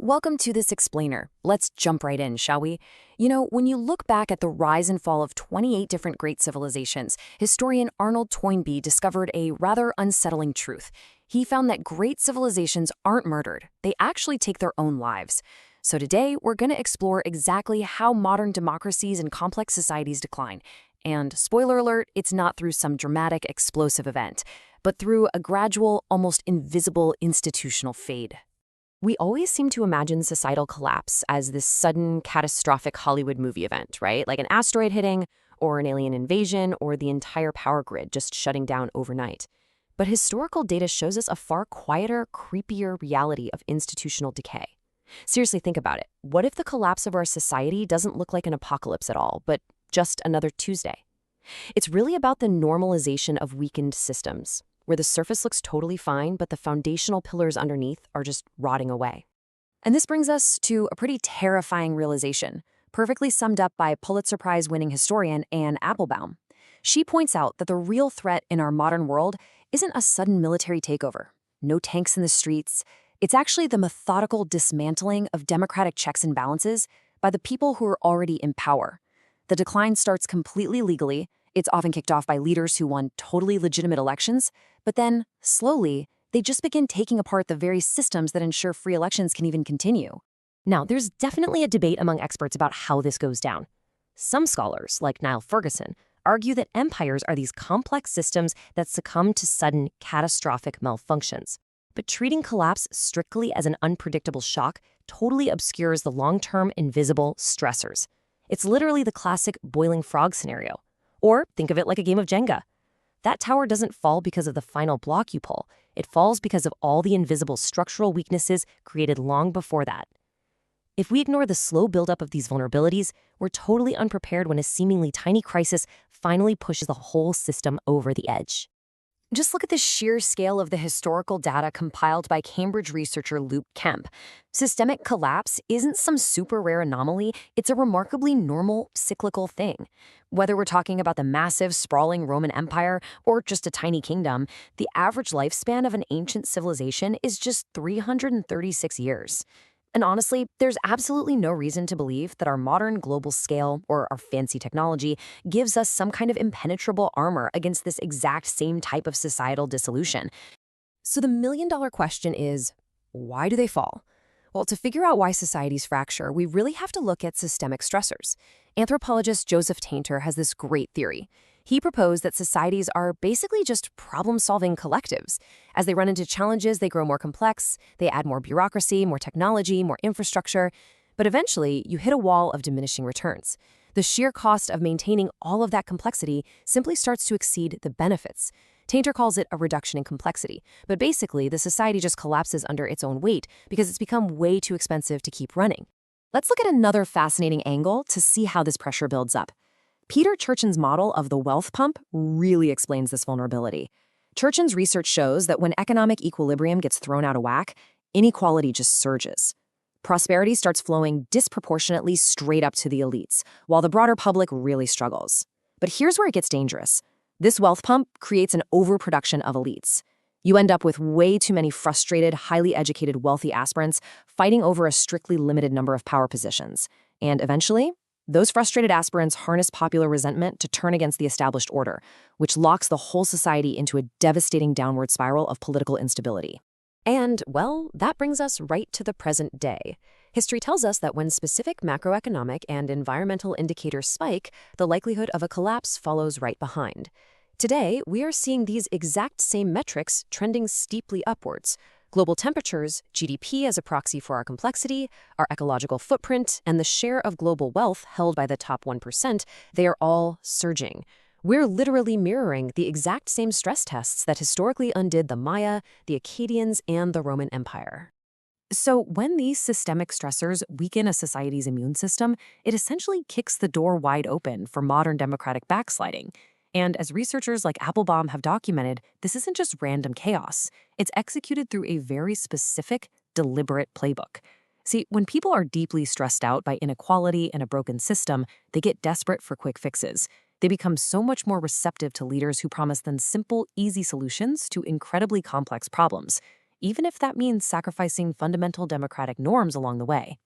Welcome to this explainer. Let's jump right in, shall we? When you look back at the rise and fall of 28 different great civilizations, historian Arnold Toynbee discovered a rather unsettling truth. He found that great civilizations aren't murdered, they actually take their own lives. So today, we're going to explore exactly how modern democracies and complex societies decline. And spoiler alert, it's not through some dramatic, explosive event, but through a gradual, almost invisible institutional fade. We always seem to imagine societal collapse as this sudden, catastrophic Hollywood movie event, right? Like an asteroid hitting, or an alien invasion, or the entire power grid just shutting down overnight. But historical data shows us a far quieter, creepier reality of institutional decay. Seriously, think about it. What if the collapse of our society doesn't look like an apocalypse at all, but just another Tuesday? It's really about the normalization of weakened systems, where the surface looks totally fine, but the foundational pillars underneath are just rotting away. And this brings us to a pretty terrifying realization, perfectly summed up by Pulitzer Prize-winning historian Anne Applebaum. She points out that the real threat in our modern world isn't a sudden military takeover, no tanks in the streets. It's actually the methodical dismantling of democratic checks and balances by the people who are already in power. The decline starts completely legally. It's often kicked off by leaders who won totally legitimate elections, but then, slowly, they just begin taking apart the very systems that ensure free elections can even continue. Now, there's definitely a debate among experts about how this goes down. Some scholars, like Niall Ferguson, argue that empires are these complex systems that succumb to sudden, catastrophic malfunctions. But treating collapse strictly as an unpredictable shock totally obscures the long-term, invisible stressors. It's literally the classic boiling frog scenario. Or think of it like a game of Jenga. That tower doesn't fall because of the final block you pull. It falls because of all the invisible structural weaknesses created long before that. If we ignore the slow buildup of these vulnerabilities, we're totally unprepared when a seemingly tiny crisis finally pushes the whole system over the edge. Just look at the sheer scale of the historical data compiled by Cambridge researcher Luke Kemp. Systemic collapse isn't some super rare anomaly, it's a remarkably normal, cyclical thing. Whether we're talking about the massive, sprawling Roman Empire or just a tiny kingdom, the average lifespan of an ancient civilization is just 336 years. And honestly, there's absolutely no reason to believe that our modern global scale or our fancy technology gives us some kind of impenetrable armor against this exact same type of societal dissolution. So the million-dollar question is, why do they fall? Well, to figure out why societies fracture, we really have to look at systemic stressors. Anthropologist Joseph Tainter has this great theory. He proposed that societies are basically just problem-solving collectives. As they run into challenges, they grow more complex, they add more bureaucracy, more technology, more infrastructure, but eventually you hit a wall of diminishing returns. The sheer cost of maintaining all of that complexity simply starts to exceed the benefits. Tainter calls it a reduction in complexity, but basically the society just collapses under its own weight because it's become way too expensive to keep running. Let's look at another fascinating angle to see how this pressure builds up. Peter Turchin's model of the wealth pump really explains this vulnerability. Turchin's research shows that when economic equilibrium gets thrown out of whack, inequality just surges. Prosperity starts flowing disproportionately straight up to the elites, while the broader public really struggles. But here's where it gets dangerous. This wealth pump creates an overproduction of elites. You end up with way too many frustrated, highly educated, wealthy aspirants fighting over a strictly limited number of power positions. And eventually, those frustrated aspirants harness popular resentment to turn against the established order, which locks the whole society into a devastating downward spiral of political instability. And, well, that brings us right to the present day. History tells us that when specific macroeconomic and environmental indicators spike, the likelihood of a collapse follows right behind. Today, we are seeing these exact same metrics trending steeply upwards. Global temperatures, GDP as a proxy for our complexity, our ecological footprint, and the share of global wealth held by the top 1%, they are all surging. We're literally mirroring the exact same stress tests that historically undid the Maya, the Akkadians, and the Roman Empire. So when these systemic stressors weaken a society's immune system, it essentially kicks the door wide open for modern democratic backsliding. And as researchers like Applebaum have documented, this isn't just random chaos. It's executed through a very specific, deliberate playbook. See, when people are deeply stressed out by inequality and a broken system, they get desperate for quick fixes. They become so much more receptive to leaders who promise them simple, easy solutions to incredibly complex problems. even if that means sacrificing fundamental democratic norms along the way.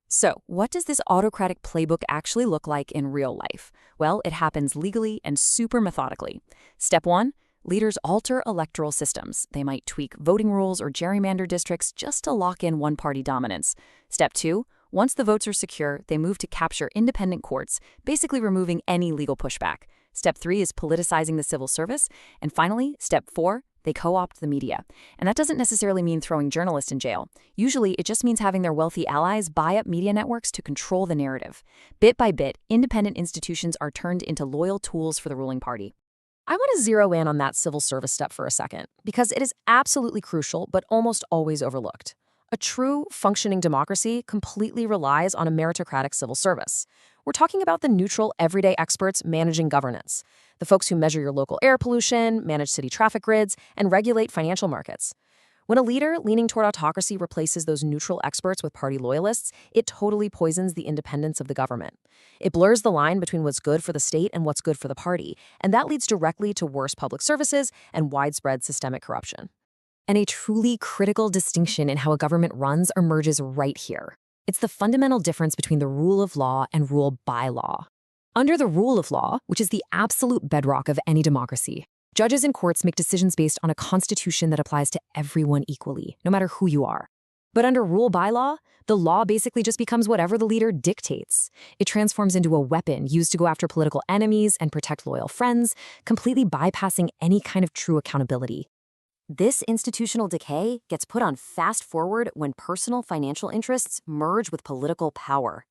So, what does this autocratic playbook actually look like in real life? Well, it happens legally and super methodically. Step 1. Leaders alter electoral systems. They might tweak voting rules or gerrymander districts just to lock in one-party dominance. Step 2. Once the votes are secure, they move to capture independent courts, basically removing any legal pushback. Step 3 is politicizing the civil service. And finally, Step 4, they co-opt the media. And that doesn't necessarily mean throwing journalists in jail. Usually, it just means having their wealthy allies buy up media networks to control the narrative. Bit by bit, independent institutions are turned into loyal tools for the ruling party. I want to zero in on that civil service step for a second, because it is absolutely crucial but almost always overlooked. A true, functioning democracy completely relies on a meritocratic civil service. We're talking about the neutral, everyday experts managing governance, the folks who measure your local air pollution, manage city traffic grids, and regulate financial markets. When a leader leaning toward autocracy replaces those neutral experts with party loyalists, it totally poisons the independence of the government. It blurs the line between what's good for the state and what's good for the party, and that leads directly to worse public services and widespread systemic corruption. And a truly critical distinction in how a government runs emerges right here. It's the fundamental difference between the rule of law and rule by law. Under the rule of law, which is the absolute bedrock of any democracy, judges and courts make decisions based on a constitution that applies to everyone equally, no matter who you are. But under rule by law, the law basically just becomes whatever the leader dictates. It transforms into a weapon used to go after political enemies and protect loyal friends, completely bypassing any kind of true accountability. This institutional decay gets put on fast forward when personal financial interests merge with political power.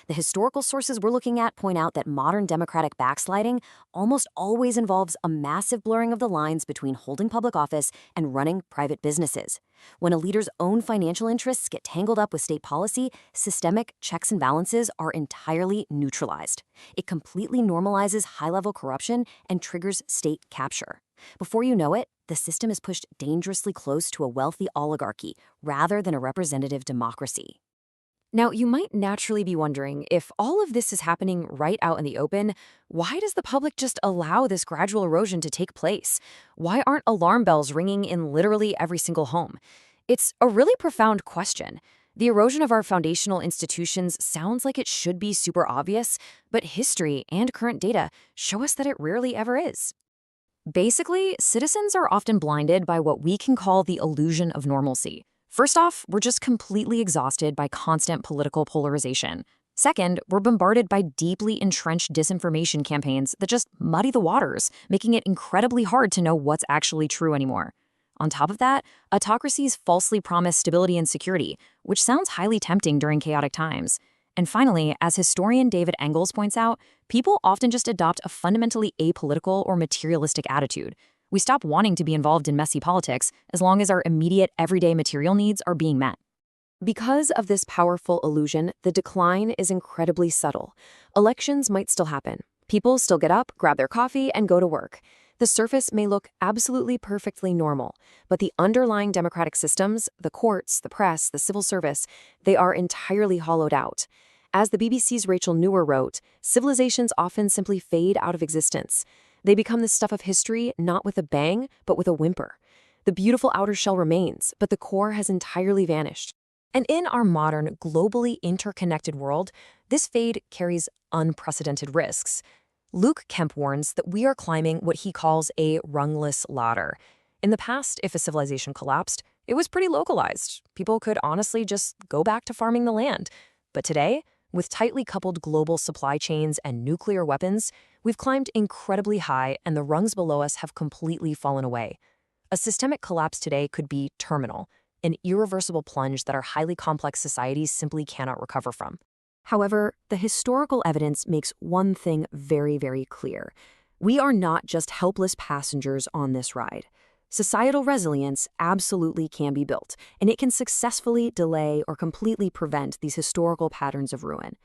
The historical sources we're looking at point out that modern democratic backsliding almost always involves a massive blurring of the lines between holding public office and running private businesses. When a leader's own financial interests get tangled up with state policy, systemic checks and balances are entirely neutralized. It completely normalizes high-level corruption and triggers state capture. Before you know it, the system is pushed dangerously close to a wealthy oligarchy rather than a representative democracy. Now, you might naturally be wondering, if all of this is happening right out in the open, why does the public just allow this gradual erosion to take place? Why aren't alarm bells ringing in literally every single home? It's a really profound question. The erosion of our foundational institutions sounds like it should be super obvious, but history and current data show us that it rarely ever is. Basically, citizens are often blinded by what we can call the illusion of normalcy. First off, we're just completely exhausted by constant political polarization. Second, we're bombarded by deeply entrenched disinformation campaigns that just muddy the waters, making it incredibly hard to know what's actually true anymore. On top of that, autocracies falsely promise stability and security, which sounds highly tempting during chaotic times. And finally, as historian David Engels points out, people often just adopt a fundamentally apolitical or materialistic attitude. We stop wanting to be involved in messy politics as long as our immediate, everyday material needs are being met. Because of this powerful illusion, the decline is incredibly subtle. Elections might still happen. People still get up, grab their coffee, and go to work. The surface may look absolutely perfectly normal, but the underlying democratic systems, the courts, the press, the civil service, they are entirely hollowed out. As the BBC's Rachel Newer wrote, civilizations often simply fade out of existence. They become the stuff of history not with a bang, but with a whimper. The beautiful outer shell remains, but the core has entirely vanished. And in our modern, globally interconnected world, this fade carries unprecedented risks. Luke Kemp warns that we are climbing what he calls a rungless ladder. In the past, if a civilization collapsed, it was pretty localized. People could honestly just go back to farming the land. But today, with tightly coupled global supply chains and nuclear weapons, we've climbed incredibly high and the rungs below us have completely fallen away. A systemic collapse today could be terminal, an irreversible plunge that our highly complex societies simply cannot recover from. However, the historical evidence makes one thing very, very clear. We are not just helpless passengers on this ride. Societal resilience absolutely can be built, and it can successfully delay or completely prevent these historical patterns of ruin.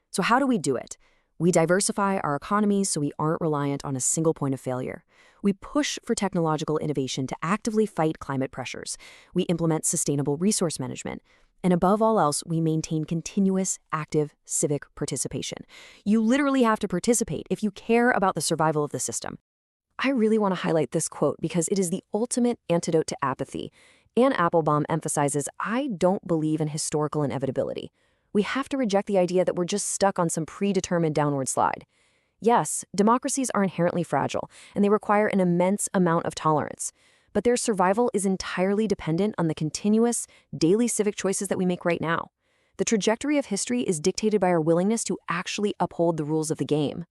So how do we do it? We diversify our economies so we aren't reliant on a single point of failure. We push for technological innovation to actively fight climate pressures. We implement sustainable resource management. And above all else, we maintain continuous, active civic participation. You literally have to participate if you care about the survival of the system. I really want to highlight this quote because it is the ultimate antidote to apathy. Anne Applebaum emphasizes, I don't believe in historical inevitability. We have to reject the idea that we're just stuck on some predetermined downward slide. Yes, democracies are inherently fragile, and they require an immense amount of tolerance. But their survival is entirely dependent on the continuous, daily civic choices that we make right now. The trajectory of history is dictated by our willingness to actually uphold the rules of the game.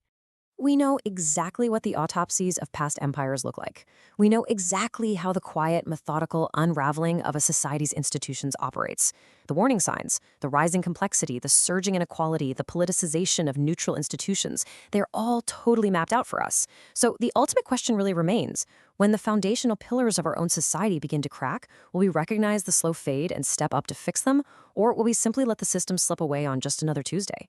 We know exactly what the autopsies of past empires look like. We know exactly how the quiet, methodical unraveling of a society's institutions operates. The warning signs, the rising complexity, the surging inequality, the politicization of neutral institutions, they're all totally mapped out for us. So the ultimate question really remains, when the foundational pillars of our own society begin to crack, will we recognize the slow fade and step up to fix them, or will we simply let the system slip away on just another Tuesday?